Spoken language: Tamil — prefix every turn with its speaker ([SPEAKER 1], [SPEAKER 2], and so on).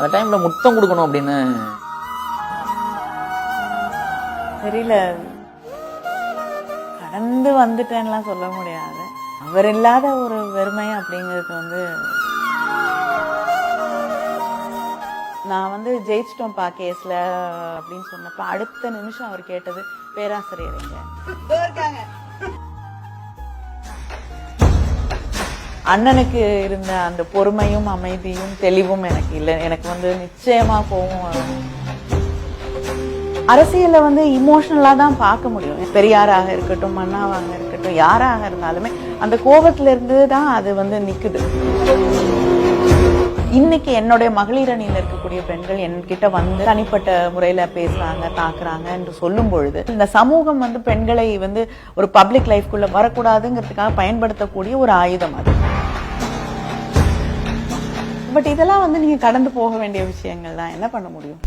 [SPEAKER 1] அந்த டைம்ல முத்தம் கொடுக்கணும் அப்படின்னு
[SPEAKER 2] தெரியல, கடந்து வந்துட்டேன்லாம் சொல்ல முடியாது. அவர் இல்லாத ஒரு வெறுமை அப்படிங்கிறது நான் ஜெயிச்சிட்டோம்ப்பா கேஸ்ல அப்படின்னு சொன்னப்ப அடுத்த நிமிஷம் அவர் கேட்டது பேராசிரியர் எங்க. அண்ணனுக்கு இருந்த அந்த பொறுமையும் அமைதியும் தெளிவும் எனக்கு இல்லை. எனக்கு நிச்சயமா கோபம் வரும். அரசியல்ல இமோஷனலா தான் பார்க்க முடியும். பெரியாராக இருக்கட்டும், அண்ணாவாக இருக்கட்டும், யாராக இருந்தாலுமே அந்த கோபத்துல இருந்து தான் அது நிக்குது. இன்னைக்கு என்னுடைய மகளிர் அணியில இருக்கக்கூடிய பெண்கள் என்கிட்ட தனிப்பட்ட முறையில பேசுறாங்க, தாக்குறாங்க என்று சொல்லும் பொழுது இந்த சமூகம் பெண்களை ஒரு பப்ளிக் லைஃப்குள்ள வரக்கூடாதுங்கிறதுக்காக பயன்படுத்தக்கூடிய ஒரு ஆயுதம் அது. பட் இதெல்லாம் நீங்க கடந்து போக வேண்டிய விஷயங்கள் தான். என்ன பண்ண முடியும்?